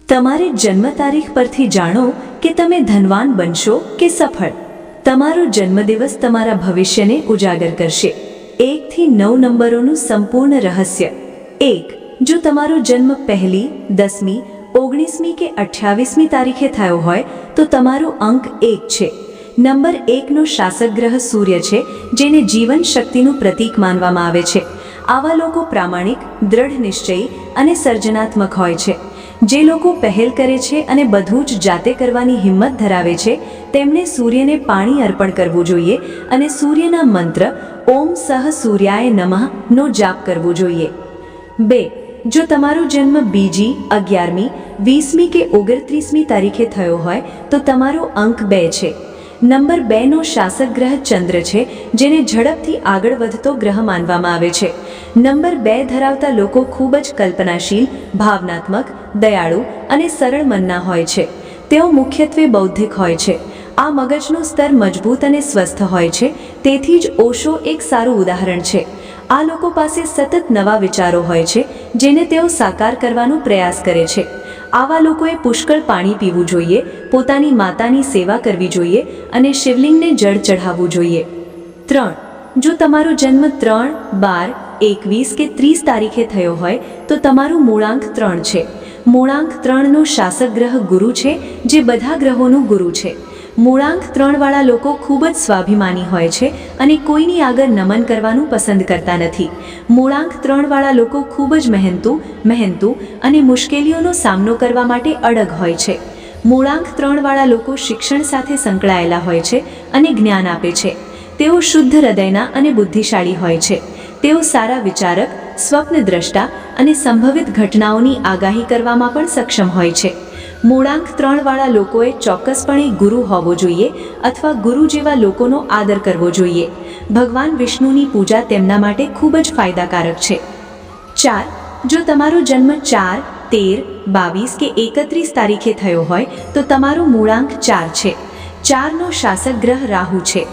તમારી જન્મ તારીખ પરથી જાણો કે તમે ધનવાન બનશો કે સફળ। તમારો જન્મદિવસ તમારા ભવિષ્યને ઉજાગર કરશે। 1 થી 9 નંબરોનું સંપૂર્ણ રહસ્ય। 1. જો તમારો જન્મ 1લી, 10મી, 19મી કે 28મી તારીખે થયો હોય તો તમારો અંક 1 છે। નંબર 1નો શાસક ગ્રહ સૂર્ય છે, જેને જીવન શક્તિનું પ્રતીક માનવામાં આવે છે। આવા લોકો પ્રામાણિક, દ્રઢ નિશ્ચયી અને સર્જનાત્મક હોય છે। જે લોકો પહેલ કરે છે અને બધું જ જાતે કરવાની હિંમત ધરાવે છે, તેમને સૂર્યને પાણી અર્પણ કરવું જોઈએ અને સૂર્યના મંત્ર ઓમ સહ સૂર્યાય નમઃ નો જાપ કરવો જોઈએ। 2. જો તમારો જન્મ 2જી, 11મી, 20મી કે 29મી તારીખે થયો હોય તો તમારો અંક 2 છે। નંબર 2નો શાસક ગ્રહ ચંદ્ર છે, જેને ઝડપથી આગળ વધતો ગ્રહ માનવામાં આવે છે। નંબર 2 ધરાવતા લોકો ખૂબ જ કલ્પનાશીલ, ભાવનાત્મક, દયાળુ અને સરળ મનના હોય છે। તેઓ મુખ્યત્વે બૌદ્ધિક હોય છે। આ મગજનું સ્તર મજબૂત અને સ્વસ્થ હોય છે, તેથી જ ઓશો એક સારું ઉદાહરણ છે। આ લોકો પાસે સતત નવા વિચારો હોય છે, જેને તેઓ સાકાર કરવાનો પ્રયાસ કરે છે। આવા લોકોએ પુષ્કળ પાણી પીવું જોઈએ, પોતાની માતાની સેવા કરવી જોઈએ અને શિવલિંગને જળ ચઢાવવું જોઈએ। 3. જો તમારો જન્મ 3, 12, 21 કે 30 તારીખે થયો હોય તો તમારું મૂળાંક 3 છે। મૂળાંક 3નો શાસક ગ્રહ ગુરુ છે, જે બધા ગ્રહોનું ગુરુ છે। મૂળાંક 3 વાળા લોકો ખૂબ જ સ્વાભિમાની હોય છે અને કોઈની આગળ નમન કરવાનું પસંદ કરતા નથી। મૂળાંક 3 વાળા લોકો ખૂબ જ મહેનતુ અને મુશ્કેલીઓનો સામનો કરવા માટે અડગ હોય છે। મૂળાંક 3 વાળા લોકો શિક્ષણ સાથે સંકળાયેલા હોય છે અને જ્ઞાન આપે છે। તેઓ શુદ્ધ હૃદયના અને બુદ્ધિશાળી હોય છે। તેઓ સારા વિચારક, સ્વપ્નદ્રષ્ટા અને સંભવિત ઘટનાઓની આગાહી કરવામાં પણ સક્ષમ હોય છે। મૂળાંક 3 વાળા લોકોએ ચોક્કસપણે ગુરુ હોવો જોઈએ અથવા ગુરુ જેવા લોકોનો આદર કરવો જોઈએ। ભગવાન વિષ્ણુની પૂજા તેમના માટે ખૂબ જ ફાયદાકારક છે। 4. જો તમારો જન્મ 4, 13, 22 કે 31 તારીખે થયો હોય તો તમારો મૂળાંક 4 છે। 4નો શાસક ગ્રહ રાહુ છે।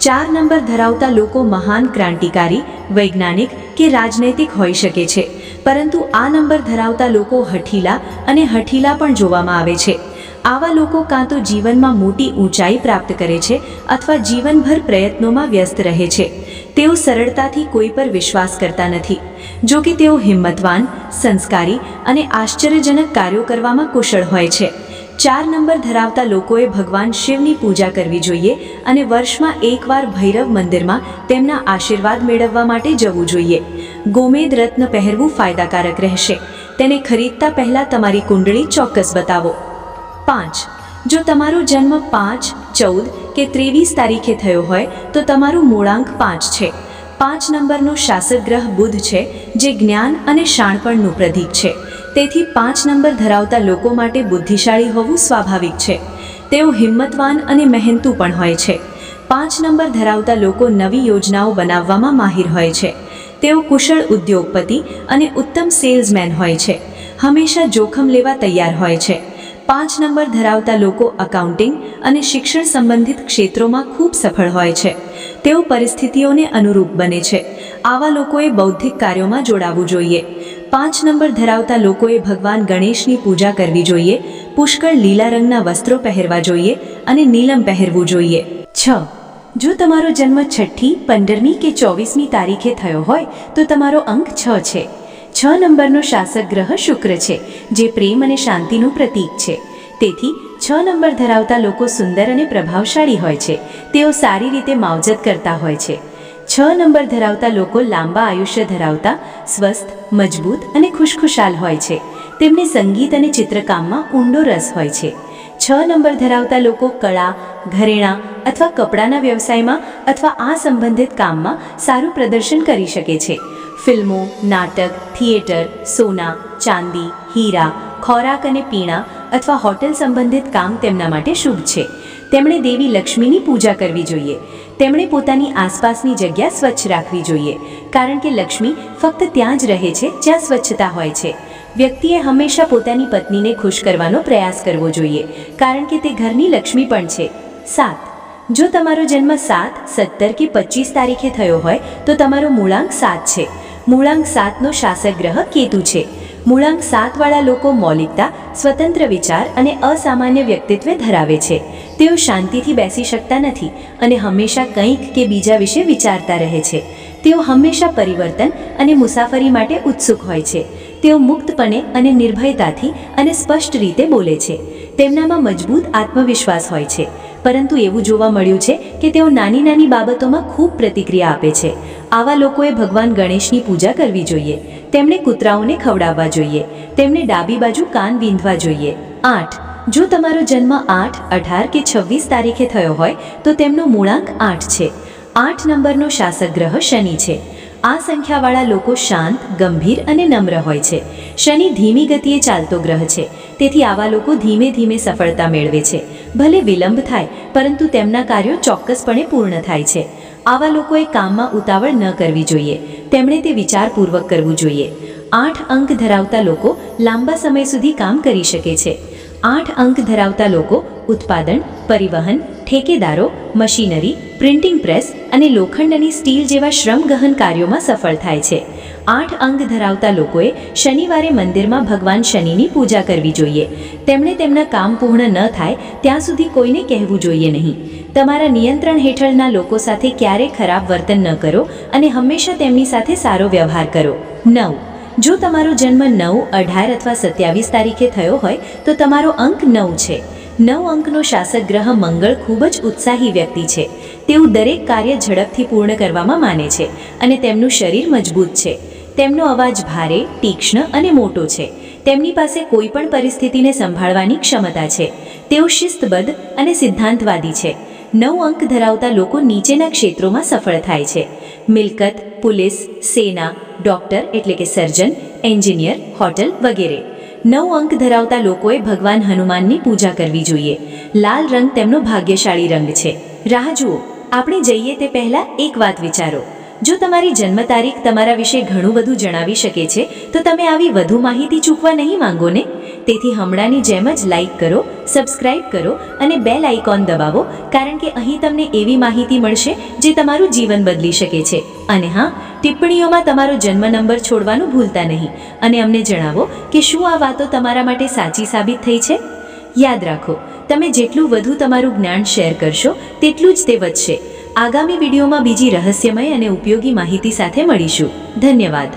4 નંબર ધરાવતા લોકો મહાન ક્રાંતિકારી, વૈજ્ઞાનિક કે રાજનૈતિક હોઈ શકે છે, પરંતુ આ નંબર ધરાવતા લોકો હઠીલા પણ જોવામાં આવે છે। આવા લોકો કાં તો જીવનમાં મોટી ઊંચાઈ પ્રાપ્ત કરે છે અથવા જીવનભર પ્રયત્નોમાં વ્યસ્ત રહે છે। તેઓ સરળતાથી કોઈ પર વિશ્વાસ કરતા નથી। જો કે તેઓ હિંમતવાન, સંસ્કારી અને આશ્ચર્યજનક કાર્યો કરવામાં કુશળ હોય છે। 4 નંબર ધરાવતા લોકોએ ભગવાન શિવની પૂજા કરવી જોઈએ અને વર્ષમાં એકવાર ભૈરવ મંદિરમાં તેમના આશીર્વાદ મેળવવા માટે જવું જોઈએ। ગોમેદ રત્ન પહેરવું ફાયદાકારક રહેશે। તેને ખરીદતા પહેલા તમારી કુંડળી ચોક્કસ બતાવો। 5. જો તમારો જન્મ 5, 14 કે 23 તારીખે થયો હોય તો તમારું મૂળાંક 5 છે। 5 નંબરનો શાસક ગ્રહ બુધ છે, જે જ્ઞાન અને શાણપણનું પ્રતીક છે। તેથી 5 નંબર ધરાવતા લોકો માટે બુદ્ધિશાળી હોવું સ્વાભાવિક છે। તેઓ હિંમતવાન અને મહેનતુ પણ હોય છે। 5 નંબર ધરાવતા લોકો નવી યોજનાઓ બનાવવામાં માહિર હોય છે। તેઓ કુશળ ઉદ્યોગપતિ અને ઉત્તમ સેલ્સમેન હોય છે। હંમેશા જોખમ લેવા તૈયાર હોય છે। 5 નંબર ધરાવતા લોકો એકાઉન્ટિંગ અને શિક્ષણ સંબંધિત ક્ષેત્રોમાં ખૂબ સફળ હોય છે। તેઓ પરિસ્થિતિઓને અનુરૂપ બને છે। આવા લોકોએ બૌદ્ધિક કાર્યોમાં જોડાવું જોઈએ। 5 નંબર ધરાવતા લોકોએ ભગવાન ગણેશની પૂજા કરવી જોઈએ, પુષ્કળ લીલા રંગના વસ્ત્રો પહેરવા જોઈએ અને નીલમ પહેરવું જોઈએ। 6. જો તમારો જન્મ 6ઠી, 15મી કે 24મી તારીખે થયો હોય તો તમારો અંક 6 છે। 6 નંબરનો શાસક ગ્રહ શુક્ર છે, જે પ્રેમ અને શાંતિનું પ્રતીક છે। તેથી 6 નંબર ધરાવતા લોકો સુંદર અને પ્રભાવશાળી હોય છે। તેઓ સારી રીતે માવજત કરતા હોય છે। 6 નંબર ધરાવતા લોકો લાંબા આયુષ્ય ધરાવતા, સ્વસ્થ, મજબૂત અને ખુશખુશાલ હોય છે। તેમને સંગીત અને ચિત્રકામમાં ઊંડો રસ હોય છે। 6 નંબર ધરાવતા લોકો કળા, ઘરેણાં અથવા કપડાના વ્યવસાયમાં અથવા આ સંબંધિત કામમાં સારું પ્રદર્શન કરી શકે છે। ફિલ્મો, નાટક, થિયેટર, સોના, ચાંદી, હીરા, ખોરાક અને પીણા અથવા હોટેલ સંબંધિત કામ તેમના માટે શુભ છે। તેમણે દેવી લક્ષ્મીની પૂજા કરવી જોઈએ। તેમણે પોતાની આસપાસની જગ્યા સ્વચ્છ રાખવી જોઈએ, કારણ કે લક્ષ્મી ફક્ત ત્યાં જ રહે છે જ્યાં સ્વચ્છતા હોય છે। વ્યક્તિએ હંમેશા પોતાની પત્નીને ખુશ કરવાનો પ્રયાસ કરવો જોઈએ, કારણ કે તે ઘરની લક્ષ્મી પણ છે। 7. જો તમારો જન્મ 7, 17 કે 25 તારીખે થયો હોય તો તમારો મૂળાંક 7 છે। મૂળાંક 7નો શાસક ગ્રહ કેતુ છે। મૂળાંક 7 વાળા લોકો મૌલિકતા, સ્વતંત્ર વિચાર અને અસામાન્ય વ્યક્તિત્વ ધરાવે છે. તેઓ શાંતિથી બેસી શકતા નથી અને હંમેશા કંઈક કે બીજા વિશે વિચારતા રહે છે. તેઓ હંમેશા પરિવર્તન અને મુસાફરી માટે ઉત્સુક હોય છે. તેઓ મુક્તપણે અને નિર્ભયતાથી અને સ્પષ્ટ રીતે બોલે છે. તેમનામાં મજબૂત આત્મવિશ્વાસ હોય છે, પરંતુ એવું જોવા મળ્યું છે કે તેઓ નાની નાની બાબતોમાં ખૂબ પ્રતિક્રિયા આપે છે. આવા લોકોએ ભગવાન ગણેશની પૂજા કરવી જોઈએ. તેમણે કૂતરાઓને ખવડાવવા જોઈએ. તેમણે ડાબી બાજુ કાન વીંધવા જોઈએ. 8. જો તમારો જન્મ 8, 18 કે 26 તારીખે થયો હોય તો તેમનો મૂળાંક 8 છે. 8 નંબરનો શાસક ગ્રહ શનિ છે. આ સંખ્યાવાળા લોકો શાંત, ગંભીર અને નમ્ર હોય છે. શનિ ધીમી ગતિએ ચાલતો ગ્રહ છે, તેથી આવા લોકો ધીમે ધીમે સફળતા મેળવે છે. ભલે વિલંબ થાય, પરંતુ તેમના કાર્યો ચોક્કસપણે પૂર્ણ થાય છે. આવા લોકોએ કામમાં ઉતાવળ ન કરવી જોઈએ. તેમણે તે વિચારપૂર્વક કરવું જોઈએ. 8 અંક ધરાવતા લોકો લાંબા સમય સુધી કામ કરી શકે છે. 8 અંક ધરાવતા લોકો ઉત્પાદન, પરિવહન, ઠેકેદારો, મશીનરી, પ્રિન્ટિંગ પ્રેસ અને લોખંડ અને સ્ટીલ જેવા શ્રમગહન કાર્યોમાં સફળ થાય છે. 8 અંક ધરાવતા લોકોએ શનિવારે મંદિરમાં ભગવાન શનિની પૂજા કરવી જોઈએ. તેમણે તેમના કામ પૂર્ણ ન થાય ત્યાં સુધી કોઈને કહેવું જોઈએ નહીં. તમારા નિયંત્રણ હેઠળના લોકો સાથે ક્યારેય ખરાબ વર્તન ન કરો અને હંમેશા તેમની સાથે સારો વ્યવહાર કરો. 9. જો તમારો જન્મ 9, 18 અથવા 27 તારીખે થયો હોય તો તમારો અંક 9 છે. 9 અંકનો શાસક ગ્રહ મંગળ ખૂબ જ ઉત્સાહી વ્યક્તિ છે. તેઓ દરેક કાર્ય ઝડપથી પૂર્ણ કરવામાં માને છે અને તેમનું શરીર મજબૂત છે. તેમનો અવાજ ભારે, તીક્ષ્ણ અને મોટો છે. તેમની પાસે કોઈ પણ પરિસ્થિતિને સંભાળવાની ક્ષમતા છે. તેઓ શિસ્તબદ્ધ અને સિદ્ધાંતવાદી છે. 9 અંક ધરાવતા લોકો નીચેના ક્ષેત્રોમાં સફળ થાય છે: મિલકત, પોલીસ, સેના, ડૉક્ટર એટલે કે સર્જન, એન્જિનિયર, હોટલ વગેરે. 9 અંક ધરાવતા લોકોએ ભગવાન હનુમાનની પૂજા કરવી જોઈએ. લાલ રંગ તેમનો ભાગ્યશાળી રંગ છે. રાહ જુઓ, આપણે જઈએ તે પહેલાં એક વાત વિચારો. જો તમારી જન્મ તારીખ તમારા વિશે ઘણું બધું જણાવી શકે છે તો તમે આવી વધુ માહિતી ચૂકવા નહીં માંગો ને? તેથી હમણાંની જેમ જ લાઈક કરો, સબસ્ક્રાઇબ કરો અને બેલ આઇકોન દબાવો, કારણ કે અહીં તમને એવી માહિતી મળશે જે તમારું જીવન બદલી શકે છે. અને હા, ટિપ્પણીઓમાં તમારો જન્મ નંબર છોડવાનું ભૂલતા નહીં અને અમને જણાવો કે શું આ વાતો તમારા માટે સાચી સાબિત થઈ છે. યાદ રાખો, તમે જેટલું વધુ તમારું જ્ઞાન શેર કરશો તેટલું જ તે વધશે. આગામી વિડીયોમાં બીજી રહસ્યમય અને ઉપયોગી માહિતી સાથે મળીશું. ધન્યવાદ.